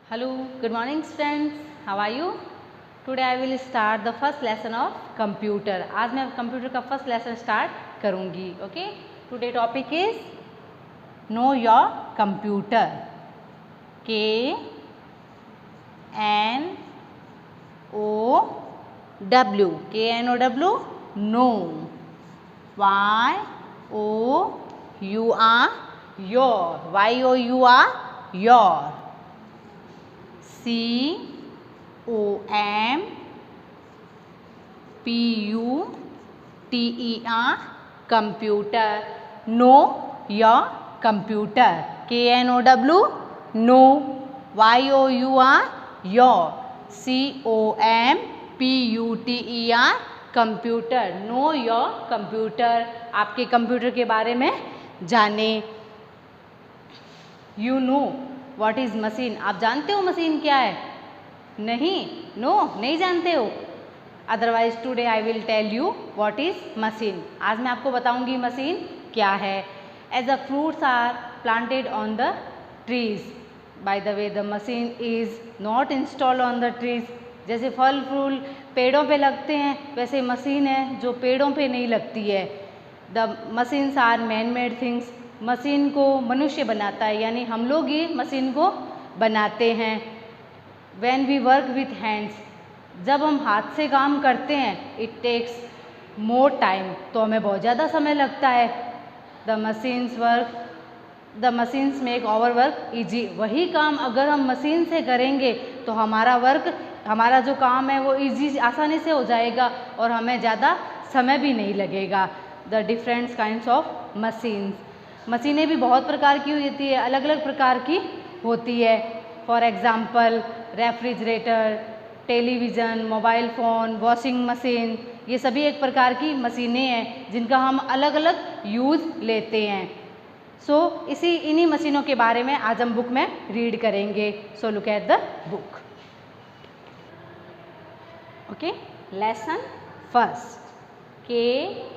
Hello, good morning friends. How are you? Today I will start the first lesson of computer. आज मैं computer का first lesson start करूँगी. Okay. Today topic is know your computer. K-N-O-W. K-N-O-W. Know. Y-O-U-R. Your. Y-O-U-R. Your. C-O-M-P-U-T-E-R. Computer. Know your computer. K-N-O-W. Know. Y-O-U-R. Your. C-O-M-P-U-T-E-R. Computer. Know your computer. आपके computer के बारे में जाने. You know what is machine. आप जानते हो machine क्या है? नहीं. नहीं जानते हो. Otherwise today I will tell you what is machine. आज मैं आपको बताऊंगी मशीन क्या है. As a fruits are planted on the trees. By the way the machine is not installed on the trees. जैसे फल फूल पेड़ों पे लगते हैं वैसे मशीन है जो पेड़ों पे नहीं लगती है. The machines are man made things. Machine को मनुष्य बनाता है यानी हम लोग ही मशीन को बनाते हैं. When we work with hands. जब हम हाथ से काम करते हैं इट टेक्स मोर टाइम. तो हमें बहुत ज़्यादा समय लगता है. The machines make our work easy. वही काम अगर हम मशीन से करेंगे तो हमारा जो काम है वो ईजी आसानी से हो जाएगा और हमें ज़्यादा समय भी नहीं लगेगा. The different kinds of machines. मशीनें भी बहुत प्रकार की होती है. अलग अलग प्रकार की होती है. For example refrigerator, television, mobile phone, washing machine. ये सभी एक प्रकार की मशीनें हैं जिनका हम अलग अलग यूज़ लेते हैं. इन्हीं मशीनों के बारे में आज हम बुक में रीड करेंगे. So look at the book. Okay. Lesson first. K-N-O-W.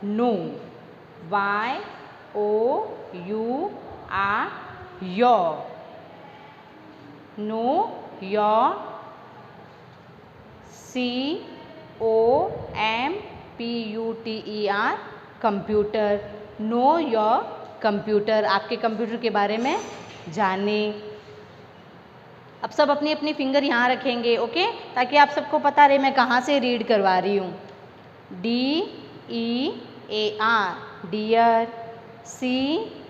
Know. Y-O-U-R. Your. Know your. C-O-M-P-U-T-E-R. Computer. Know your computer. आपके कंप्यूटर के बारे में जाने. अब सब अपनी अपनी फिंगर यहाँ रखेंगे. ओके. ताकि आप सबको पता रहे मैं कहाँ से रीड करवा रही हूँ. D-E-A-R. Dear. C-H-I-L-D-R-E-N.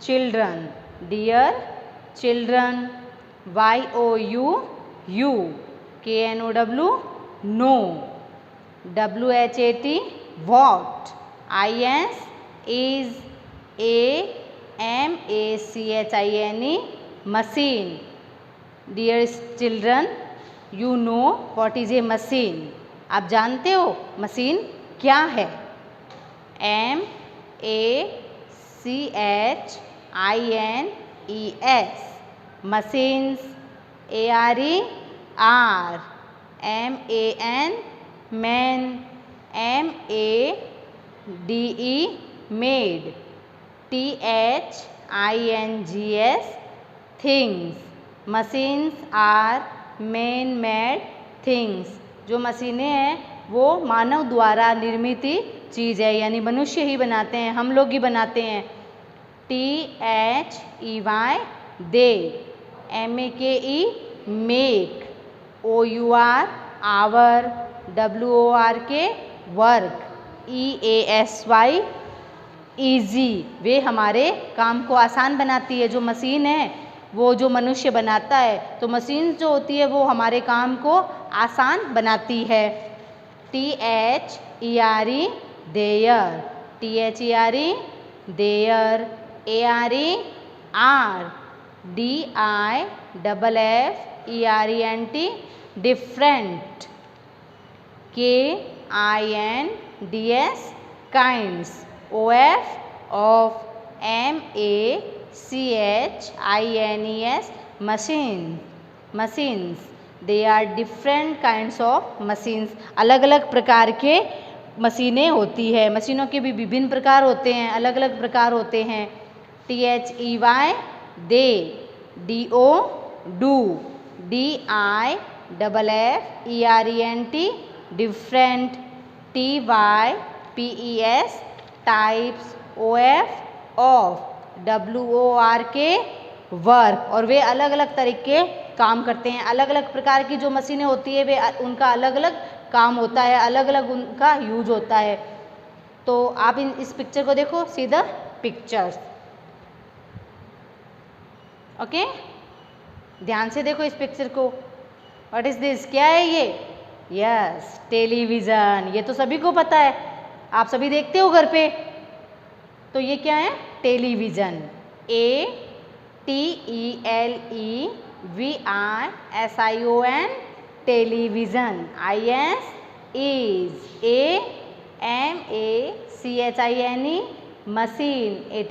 Children. Dear children. Y-O-U. K-N-O-W. Know. W-H-A-T. What. I-S is A-M-A-C-H-I-N-E. Machine. Dear children you know what is a machine. आप जानते हो मशीन क्या है. M-A-C-H-I-N-E-S. Machines. A-R-E-R. M-A-N. Man. M-A-D-E. Made. T-H-I-N-G-S. Things. Machines are man made things. जो मशीनें हैं वो मानव द्वारा निर्मित चीज़ है यानी मनुष्य ही बनाते हैं. हम लोग ही बनाते हैं. T-H-E-Y. They. M-A-K-E. Make. O-U-R. Our. W-O-R-K. Work. E-A-S-Y. Easy. वे हमारे काम को आसान बनाती है. जो मशीन है वो जो मनुष्य बनाता है तो मशीन जो होती है वो हमारे काम को आसान बनाती है. T-H-E-R-E. There. T-H-E-R-E. There. A-R-E-R. D-I-F-F-E-R-E-N-T. Different. K-I-N-D-S. Kinds. O-F. Of. M-A-C-H-I-N-E-S. Machines. They are different kinds of machines. अलग अलग प्रकार के मशीनें होती है। मशीनों के भी विभिन्न प्रकार होते हैं, अलग अलग प्रकार होते हैं। THEY they, DO do, DIFFERENT different, TYPES types, OF of, WORK work. और वे अलग अलग तरीके काम करते हैं। अलग अलग प्रकार की जो मशीनें होती है वे उनका अलग अलग काम होता है, अलग अलग उनका यूज होता है। तो आप इस पिक्चर को देखो, सी द पिक्चर्स। ओके, ध्यान से देखो इस पिक्चर को। व्हाट इज दिस, क्या है ये? Yes, television. ये तो सभी को पता है, आप सभी देखते हो घर पे। तो ये क्या है? Television. TELEVISION television. IS is, AMACHINE machine. A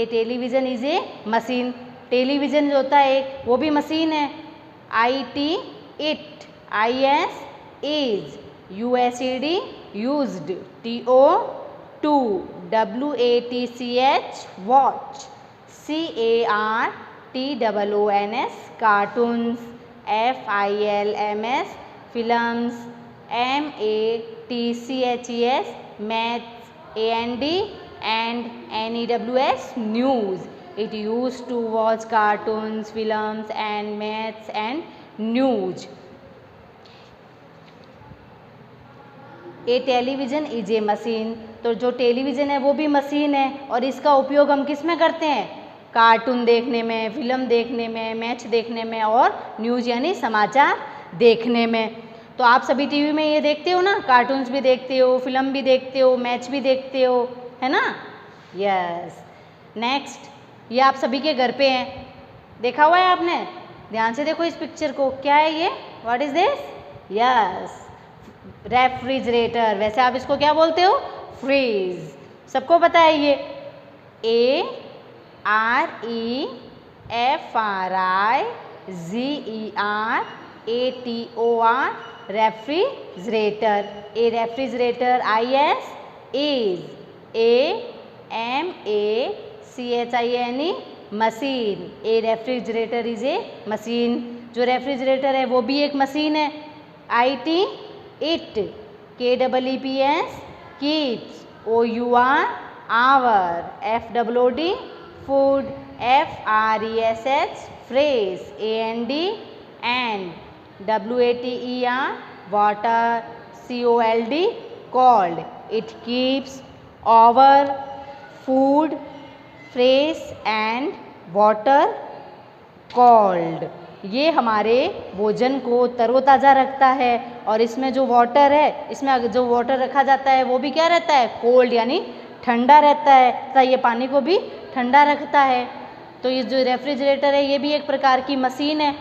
television is a machine. Television जो होता है वो भी मशीन है। IT it, IS is, USED used, TO to, WATCH watch, CARTOONS cartoons, FILMS films, MATCHES maths, AND NEWS news. It used to watch cartoons, films and maths and news. A television is a machine. तो जो television है वो भी machine है और इसका उपयोग हम किस में करते हैं? कार्टून देखने में, फिल्म देखने में, मैच देखने में और न्यूज़ यानी समाचार देखने में। तो आप सभी टीवी में ये देखते हो ना, कार्टून्स भी देखते हो, फिल्म भी देखते हो, मैच भी देखते हो, है ना? यस। नेक्स्ट, ये आप सभी के घर पे हैं, देखा हुआ है आपने। ध्यान से देखो इस पिक्चर को, क्या है ये? What is this? Yes, refrigerator. वैसे आप इसको क्या बोलते हो? फ्रीज। सबको पता है ये। REFRIGERATOR refrigerator. A refrigerator. IS is, AMACHINE machine. A refrigerator is a machine. जो रेफ्रिजरेटर है वो भी एक मशीन है। IT it, KEEPS keeps, OUR hour, FWOOD food, FRESH phrase, AND WATER water, COLD cold. It keeps our food fresh and water cold. ये हमारे भोजन को तरोताज़ा रखता है और इसमें जो वाटर है, इसमें जो वाटर रखा जाता है वो भी क्या रहता है? कोल्ड यानी ठंडा रहता है तथा ये पानी को भी ठंडा रखता है। तो ये जो रेफ्रिजरेटर है ये भी एक प्रकार की मशीन है।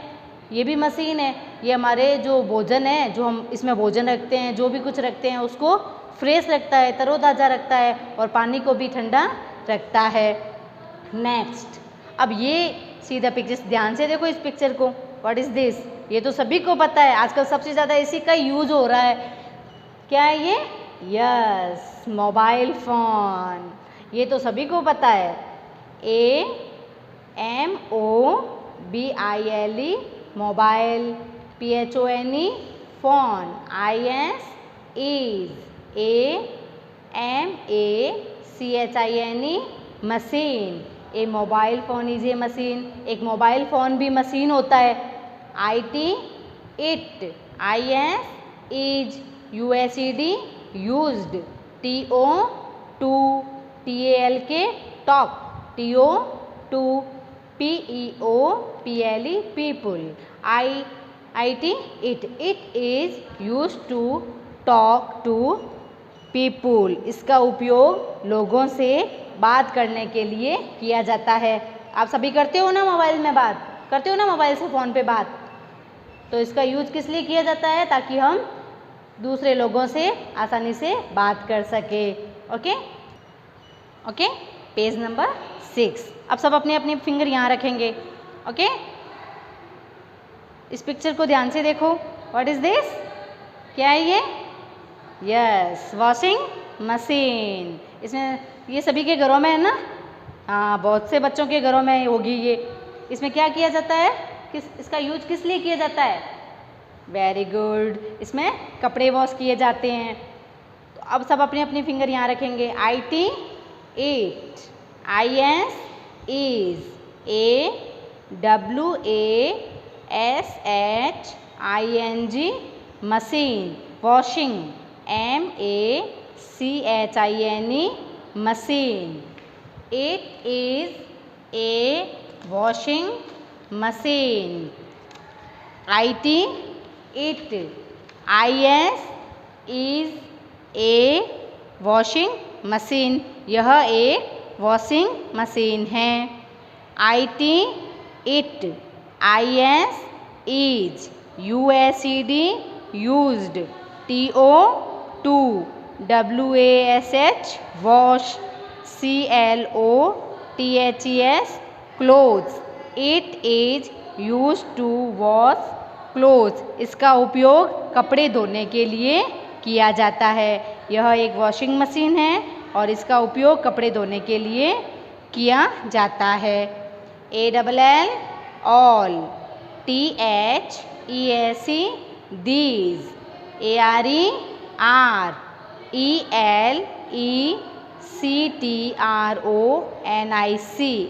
ये भी मशीन है। ये हमारे जो भोजन है, जो हम इसमें भोजन रखते हैं, जो भी कुछ रखते हैं उसको फ्रेश रखता है, तरोताज़ा रखता है और पानी को भी ठंडा रखता है। नेक्स्ट, अब ये सीधा पिक्चर, ध्यान से देखो इस पिक्चर को। What is this? ये तो सभी को पता है, आजकल सबसे ज़्यादा इसी का यूज हो रहा है। क्या है ये? Yes, mobile phone. ये तो सभी को पता है। AMOBILE mobile, PHONE phone, IS is, AMACHINE machine. A mobile phone is a machine. एक मोबाइल फ़ोन भी मशीन होता है। IT it, IS is, USED used, TO to, TALK talk, TO to, PEOPLE people, IT it is used to talk to people. इसका उपयोग लोगों से बात करने के लिए किया जाता है। आप सभी करते हो ना मोबाइल में बात, करते हो ना मोबाइल से फ़ोन पे बात। तो इसका यूज किस लिए किया जाता है? ताकि हम दूसरे लोगों से आसानी से बात कर सके। Okay okay, page number 6। अब सब अपने अपने फिंगर यहाँ रखेंगे। ओके, इस पिक्चर को ध्यान से देखो। What is this? क्या है ये? Yes, washing machine. इसमें ये सभी के घरों में है ना? हाँ, बहुत से बच्चों के घरों में होगी ये। इसमें क्या किया जाता है, इसका यूज किस लिए किया जाता है? वेरी गुड, इसमें कपड़े वॉश किए जाते हैं। तो अब सब अपनी अपनी फिंगर यहाँ रखेंगे। IT eat, IS is, WASHING machine, washing, MACHINE machine. It is a washing machine. IT it, IS is a washing machine. यह एक वॉशिंग मशीन है। IT it, IS is, USED used, TO2 WASH wash, CLOTHES clothes. It is used to wash clothes. इसका उपयोग कपड़े धोने के लिए किया जाता है। यह एक वॉशिंग मशीन है और इसका उपयोग कपड़े धोने के लिए किया जाता है। ALL all, THEAC these, ARE are, ELECTRONIC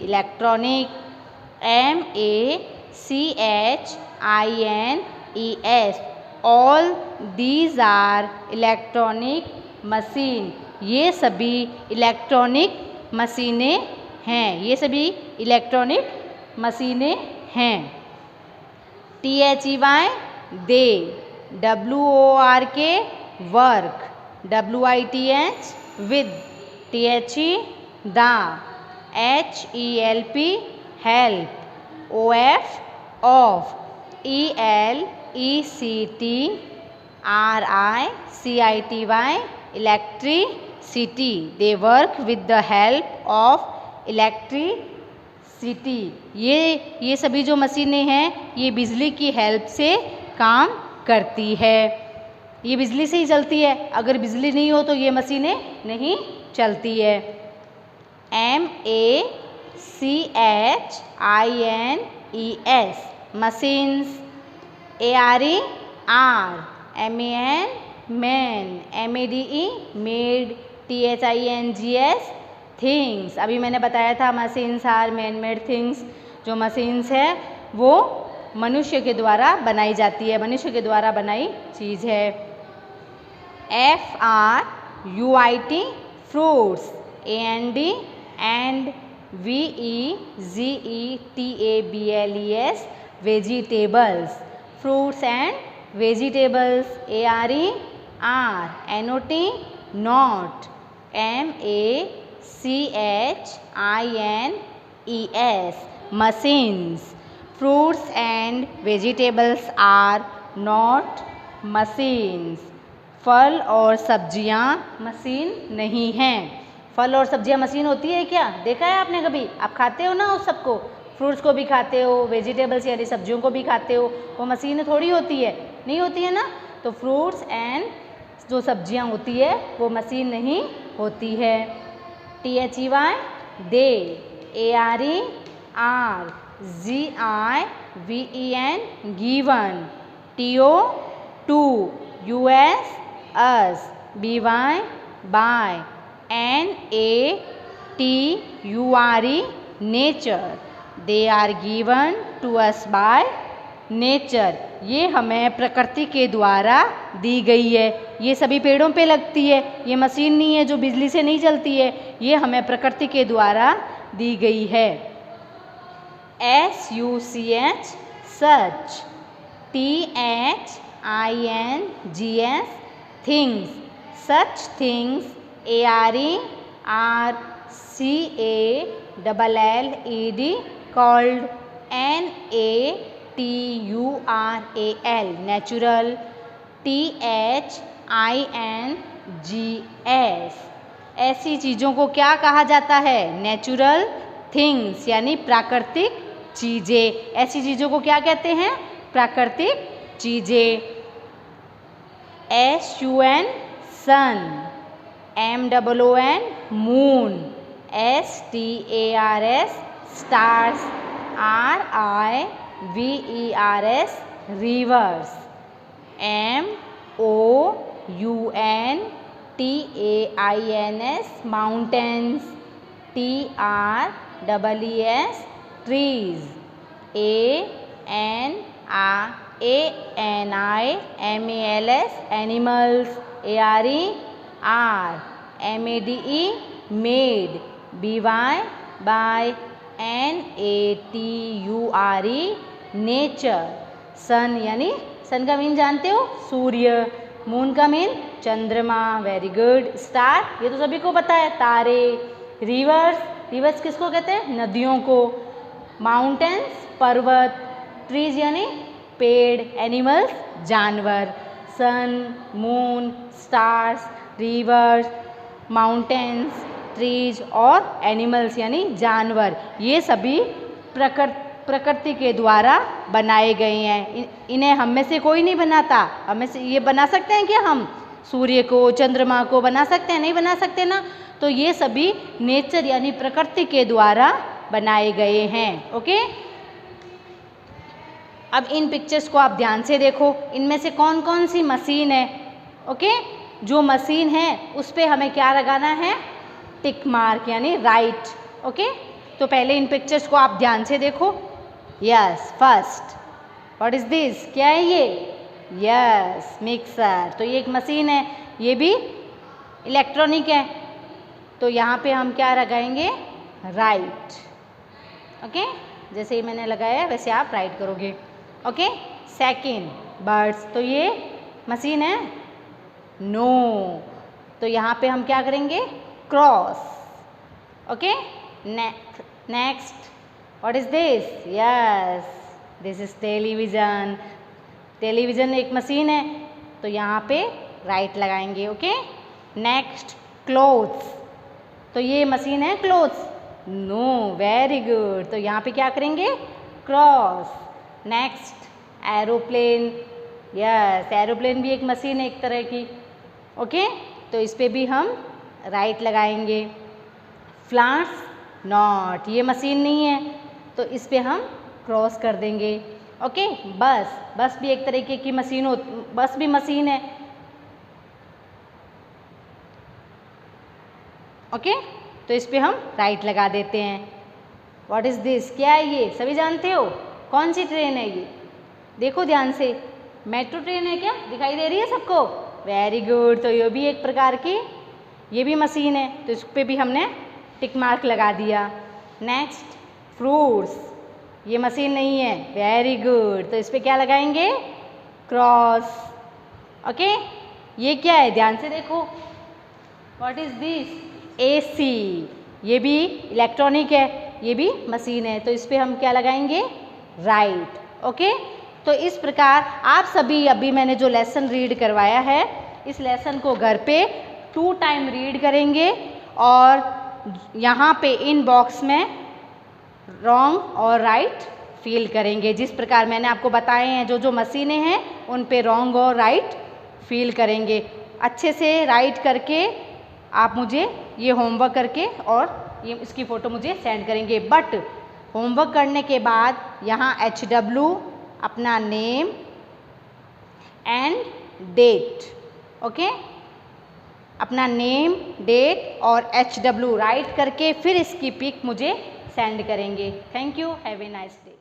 electronic, MACHINES all these are electronic machine. ये सभी इलेक्ट्रॉनिक मशीनें हैं। ये सभी इलेक्ट्रॉनिक मशीनें हैं। THEY they, WORK work, WITH with, THE the, HELP help, OF of, ELECT RICITY electricity. They work with the help of electricity. ये सभी जो मशीनें हैं ये बिजली की हेल्प से काम करती है। ये बिजली से ही चलती है। अगर बिजली नहीं हो तो ये मशीनें नहीं चलती है। MACHINES machines, ARE are, MAN man, MADE made, THINGS things. अभी मैंने बताया था machines are man made things. जो मशीन्स है वो मनुष्य के द्वारा बनाई जाती है, मनुष्य के द्वारा बनाई चीज़ है। FRUIT fruits, AND and VEGETABLES vegetables, fruits and vegetables, ARE are, NOT not, MACHINES machines. Fruits and vegetables are not machines. फल और सब्जियां मशीन नहीं हैं। फल और सब्जियां मशीन होती है क्या? देखा है आपने कभी? आप खाते हो ना उस सबको, फ्रूट्स को भी खाते हो, वेजिटेबल्स यानी सब्जियों को भी खाते हो। वो मशीन थोड़ी होती है, नहीं होती है ना। तो फ्रूट्स एंड जो सब्जियां होती है वो मशीन नहीं होती है। THEY they, ARE are, GIVEN given, TO2 US us, BY by, NATURE nature. They are given to us by nature. ये हमें प्रकृति के द्वारा दी गई है। ये सभी पेड़ों पे लगती है। ये मशीन नहीं है जो बिजली से नहीं चलती है। ये हमें प्रकृति के द्वारा दी गई है। SUCH such, THINGS things, such things, ARE are, CALLED called, NATURAL natural, THINGS ऐसी चीज़ों को क्या कहा जाता है? नेचुरल थिंग्स यानी प्राकृतिक चीज़ें। ऐसी चीज़ों को क्या कहते हैं? प्राकृतिक चीज़ें। SUN सन, MOON, moon, STARS, stars, RIVERS, rivers, MOUNTAINS, mountains, TREES, trees, ANIMALS, animals, AREMADE, made, BYNATURE, nature, सन यानी सन का मीन जानते हो सूर्य, मून का मीन चंद्रमा, वेरी गुड, स्टार ये तो सभी को पता है तारे, रिवर्स, रिवर्स किसको कहते हैं नदियों को, माउंटेन्स पर्वत, ट्रीज यानी पेड़, एनिमल्स जानवर, sun, moon, stars, rivers, mountains, trees और एनिमल्स यानी जानवर, ये सभी प्रकृति के द्वारा बनाए गए हैं। इन्हें हम में से कोई नहीं बनाता। हमें से ये बना सकते हैं क्या हम सूर्य को, चंद्रमा को बना सकते हैं? नहीं बना सकते ना। तो ये सभी नेचर यानी प्रकृति के द्वारा बनाए गए हैं। ओके, अब इन पिक्चर्स को आप ध्यान से देखो, इनमें से कौन कौन सी मशीन है। ओके, जो मशीन है उस पर हमें क्या लगाना है? टिक मार्क यानी राइट। ओके, तो पहले इन पिक्चर्स को आप ध्यान से देखो। Yes, first what is this? क्या है ये? Yes, mixer. तो ये एक मशीन है, ये भी इलेक्ट्रॉनिक है। तो यहाँ पे हम क्या लगाएंगे? राइट। ओके, जैसे ही मैंने लगाया वैसे आप राइट करोगे। Okay, second birds. तो ये मशीन है? नो। तो यहाँ पे हम क्या करेंगे? Cross. Okay, next what is this? Yes, this is television. Television एक मशीन है, तो यहाँ पे राइट लगाएंगे। Okay, next clothes. तो ये मशीन है क्लोथ्स? No, very good. तो यहाँ पे क्या करेंगे? Cross. Next aeroplane. Yes, aeroplane भी एक मशीन है एक तरह की। ओके, तो इस पे भी हम राइट लगाएंगे। फ्लावर्स, नॉट, ये मशीन नहीं है, तो इस पे हम क्रॉस कर देंगे। ओके, बस भी एक तरीके की मशीन हो, बस भी मशीन है। ओके, तो इस पे हम राइट लगा देते हैं। What is this? क्या है ये? सभी जानते हो? कौन सी ट्रेन है ये? देखो ध्यान से, मेट्रो ट्रेन है क्या? दिखाई दे रही है सबको? Very good. तो ये भी एक प्रकार की, ये भी मशीन है, तो इस पे भी हमने टिक मार्क लगा दिया। नेक्स्ट फ्रूट्स, ये मशीन नहीं है, वेरी गुड। तो इस पे क्या लगाएंगे? क्रॉस। ओके, ये क्या है? ध्यान से देखो। What is this? AC। ये भी इलेक्ट्रॉनिक है, ये भी मशीन है, तो इस पे हम क्या लगाएंगे? राइट। ओके, तो इस प्रकार आप सभी अभी मैंने जो लेसन रीड करवाया है, इस लेसन को घर पे 2 टाइम रीड करेंगे और यहाँ पे इन बॉक्स में रॉन्ग और राइट फिल करेंगे। जिस प्रकार मैंने आपको बताए हैं, जो जो मशीनें हैं उन पे रॉन्ग और राइट फिल करेंगे। अच्छे से राइट करके आप मुझे ये होमवर्क करके और ये इसकी फ़ोटो मुझे सेंड करेंगे। बट होमवर्क करने के बाद यहाँ HW, अपना नेम एंड डेट, ओके, अपना नेम, डेट और HW राइट करके फिर इसकी पिक मुझे सेंड करेंगे। Thank you, have a nice day.